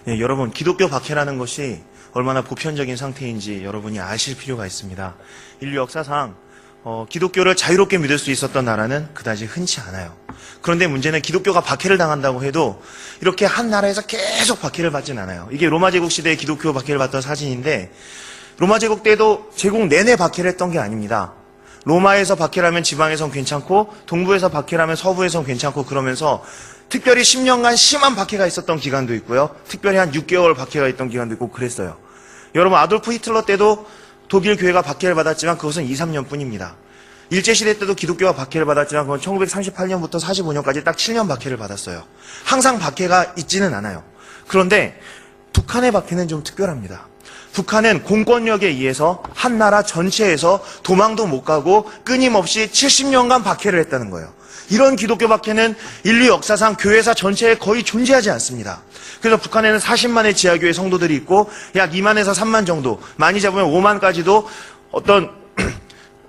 예, 여러분, 기독교 박해라는 것이 얼마나 보편적인 상태인지 여러분이 아실 필요가 있습니다. 인류 역사상 기독교를 자유롭게 믿을 수 있었던 나라는 그다지 흔치 않아요. 그런데 문제는 기독교가 박해를 당한다고 해도 이렇게 한 나라에서 계속 박해를 받진 않아요. 이게 로마 제국 시대에 기독교 박해를 받던 사진인데, 로마 제국 때도 제국 내내 박해를 했던 게 아닙니다. 로마에서 박해를 하면 지방에선 괜찮고, 동부에서 박해를 하면 서부에선 괜찮고, 그러면서 특별히 10년간 심한 박해가 있었던 기간도 있고요. 특별히 한 6개월 박해가 있던 기간도 있고 그랬어요. 여러분, 아돌프 히틀러 때도 독일 교회가 박해를 받았지만 그것은 2, 3년 뿐입니다. 일제시대 때도 기독교가 박해를 받았지만 그건 1938년부터 45년까지 딱 7년 박해를 받았어요. 항상 박해가 있지는 않아요. 그런데 북한의 박해는 좀 특별합니다. 북한은 공권력에 의해서 한 나라 전체에서 도망도 못 가고 끊임없이 70년간 박해를 했다는 거예요. 이런 기독교 박해는 인류 역사상 교회사 전체에 거의 존재하지 않습니다. 그래서 북한에는 40만의 지하교회 성도들이 있고 약 2만에서 3만 정도, 많이 잡으면 5만까지도 어떤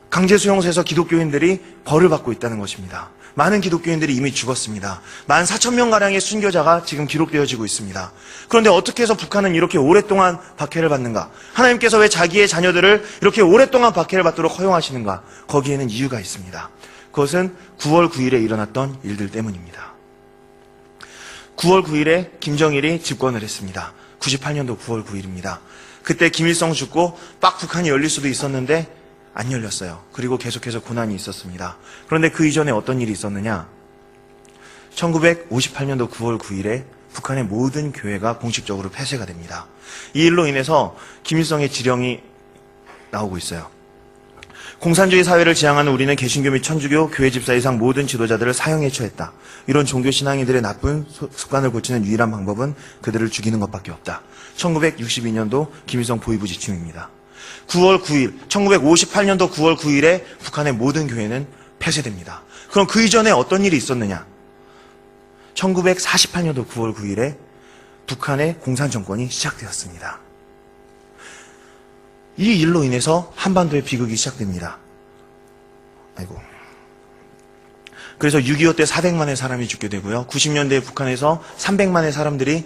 강제 수용소에서 기독교인들이 벌을 받고 있다는 것입니다. 많은 기독교인들이 이미 죽었습니다. 14,000명가량의 순교자가 지금 기록되어지고 있습니다. 그런데 어떻게 해서 북한은 이렇게 오랫동안 박해를 받는가? 하나님께서 왜 자기의 자녀들을 이렇게 오랫동안 박해를 받도록 허용하시는가? 거기에는 이유가 있습니다. 그것은 9월 9일에 일어났던 일들 때문입니다. 9월 9일에 김정일이 집권을 했습니다. 98년도 9월 9일입니다. 그때 김일성 죽고 북한이 열릴 수도 있었는데 안 열렸어요. 그리고 계속해서 고난이 있었습니다. 그런데 그 이전에 어떤 일이 있었느냐? 1958년도 9월 9일에 북한의 모든 교회가 공식적으로 폐쇄가 됩니다. 이 일로 인해서 김일성의 지령이 나오고 있어요. 공산주의 사회를 지향하는 우리는 개신교 및 천주교, 교회 집사 이상 모든 지도자들을 사형에 처했다. 이런 종교 신앙인들의 나쁜 습관을 고치는 유일한 방법은 그들을 죽이는 것밖에 없다. 1962년도 김일성 보위부 지침입니다. 9월 9일, 1958년도 9월 9일에 북한의 모든 교회는 폐쇄됩니다. 그럼 그 이전에 어떤 일이 있었느냐? 1948년도 9월 9일에 북한의 공산정권이 시작되었습니다. 이 일로 인해서 한반도의 비극이 시작됩니다. 그래서 6.25 때 400만의 사람이 죽게 되고요. 90년대에 북한에서 300만의 사람들이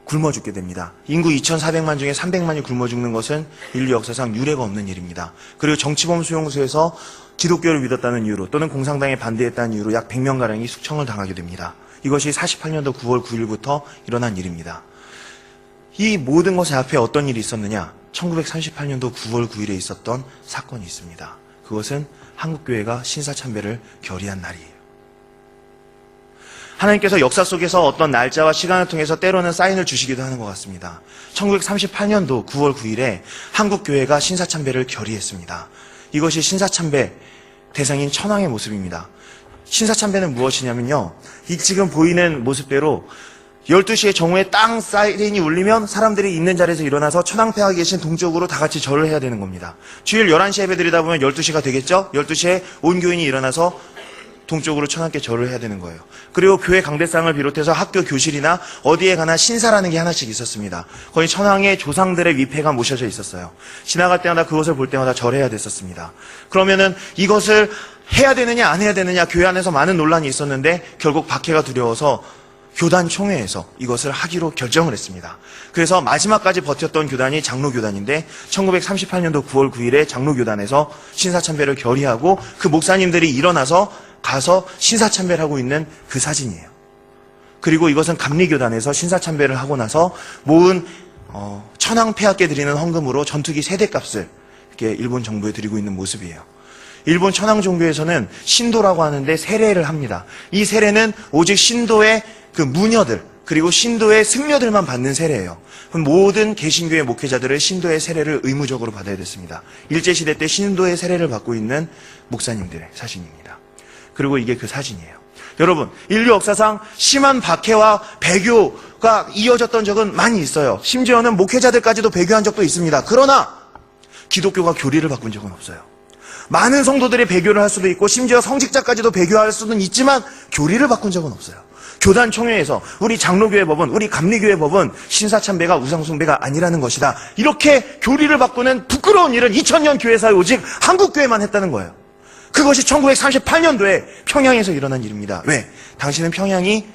굶어 죽게 됩니다. 인구 2,400만 중에 300만이 굶어 죽는 것은 인류 역사상 유례가 없는 일입니다. 그리고 정치범 수용소에서 기독교를 믿었다는 이유로 또는 공산당에 반대했다는 이유로 약 100명가량이 숙청을 당하게 됩니다. 이것이 48년도 9월 9일부터 일어난 일입니다. 이 모든 것의 앞에 어떤 일이 있었느냐? 1938년도 9월 9일에 있었던 사건이 있습니다. 그것은 한국교회가 신사참배를 결의한 날이에요. 하나님께서 역사 속에서 어떤 날짜와 시간을 통해서 때로는 사인을 주시기도 하는 것 같습니다. 1938년도 9월 9일에 한국교회가 신사참배를 결의했습니다. 이것이 신사참배 대상인 천황의 모습입니다. 신사참배는 무엇이냐면요, 이 지금 보이는 모습대로 12시에 정오에 땅 사이렌이 울리면 사람들이 있는 자리에서 일어나서 천황폐하에 계신 동쪽으로 다 같이 절을 해야 되는 겁니다. 주일 11시에 예배드리다 보면 12시가 되겠죠? 12시에 온 교인이 일어나서 동쪽으로 천황께 절을 해야 되는 거예요. 그리고 교회 강대상을 비롯해서 학교 교실이나 어디에 가나 신사라는 게 하나씩 있었습니다. 거의 천황의 조상들의 위패가 모셔져 있었어요. 지나갈 때마다 그것을 볼 때마다 절해야 됐었습니다. 그러면은 이것을 해야 되느냐 안 해야 되느냐 교회 안에서 많은 논란이 있었는데 결국 박해가 두려워서 교단 총회에서 이것을 하기로 결정을 했습니다. 그래서 마지막까지 버텼던 교단이 장로교단인데 1938년도 9월 9일에 장로교단에서 신사참배를 결의하고 그 목사님들이 일어나서 가서 신사참배를 하고 있는 그 사진이에요. 그리고 이것은 감리교단에서 신사참배를 하고 나서 모은 천황폐하께 드리는 헌금으로 전투기 세대값을 이렇게 일본 정부에 드리고 있는 모습이에요. 일본 천황 종교에서는 신도라고 하는데 세례를 합니다. 이 세례는 오직 신도의 그 무녀들 그리고 신도의 승려들만 받는 세례예요. 모든 개신교의 목회자들은 신도의 세례를 의무적으로 받아야 됐습니다. 일제시대 때 신도의 세례를 받고 있는 목사님들의 사진입니다. 그리고 이게 그 사진이에요. 여러분, 인류 역사상 심한 박해와 배교가 이어졌던 적은 많이 있어요. 심지어는 목회자들까지도 배교한 적도 있습니다. 그러나 기독교가 교리를 바꾼 적은 없어요. 많은 성도들이 배교를 할 수도 있고 심지어 성직자까지도 배교할 수는 있지만 교리를 바꾼 적은 없어요. 교단 총회에서 우리 장로교회 법은, 우리 감리교회 법은 신사참배가 우상숭배가 아니라는 것이다. 이렇게 교리를 바꾸는 부끄러운 일은 2000년 교회사에 오직 한국교회만 했다는 거예요. 그것이 1938년도에 평양에서 일어난 일입니다. 왜? 당시는 평양이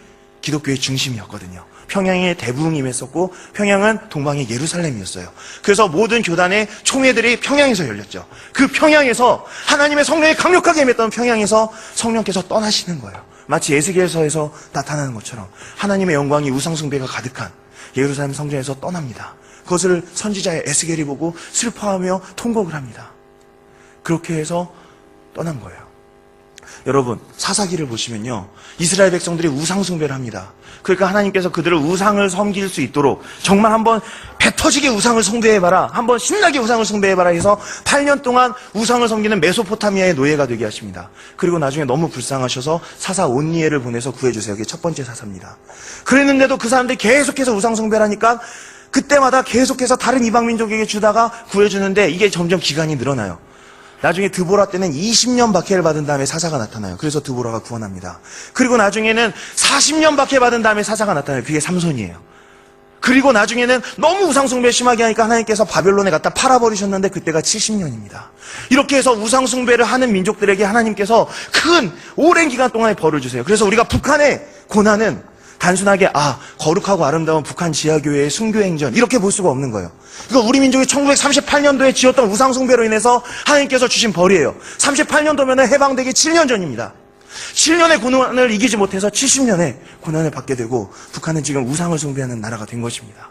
기독교의 중심이었거든요. 평양에 대부흥이 임했었고 평양은 동방의 예루살렘이었어요. 그래서 모든 교단의 총회들이 평양에서 열렸죠. 그 평양에서 하나님의 성령이 강력하게 임했던 평양에서 성령께서 떠나시는 거예요. 마치 에스겔서에서 나타나는 것처럼 하나님의 영광이 우상 숭배가 가득한 예루살렘 성전에서 떠납니다. 그것을 선지자의 에스겔이 보고 슬퍼하며 통곡을 합니다. 그렇게 해서 떠난 거예요. 여러분, 사사기를 보시면요, 이스라엘 백성들이 우상 숭배를 합니다. 그러니까 하나님께서 그들을 우상을 섬길 수 있도록 정말 한번 배 터지게 우상을 숭배해봐라, 한번 신나게 우상을 숭배해봐라 해서 8년 동안 우상을 섬기는 메소포타미아의 노예가 되게 하십니다. 그리고 나중에 너무 불쌍하셔서 사사 온니엘을 보내서 구해주세요. 그게 첫 번째 사사입니다. 그랬는데도 그 사람들이 계속해서 우상 숭배를 하니까 그때마다 계속해서 다른 이방 민족에게 주다가 구해주는데 이게 점점 기간이 늘어나요. 나중에 드보라 때는 20년 박해를 받은 다음에 사사가 나타나요. 그래서 드보라가 구원합니다. 그리고 나중에는 40년 박해 받은 다음에 사사가 나타나요. 그게 삼손이에요. 그리고 나중에는 너무 우상숭배 심하게 하니까 하나님께서 바벨론에 갖다 팔아버리셨는데 그때가 70년입니다. 이렇게 해서 우상숭배를 하는 민족들에게 하나님께서 큰 오랜 기간 동안의 벌을 주세요. 그래서 우리가 북한의 고난은 단순하게 거룩하고 아름다운 북한 지하교회의 순교행전 이렇게 볼 수가 없는 거예요. 이거 우리 민족이 1938년도에 지었던 우상숭배로 인해서 하나님께서 주신 벌이에요. 38년도면 해방되기 7년 전입니다. 7년의 고난을 이기지 못해서 70년의 고난을 받게 되고 북한은 지금 우상을 숭배하는 나라가 된 것입니다.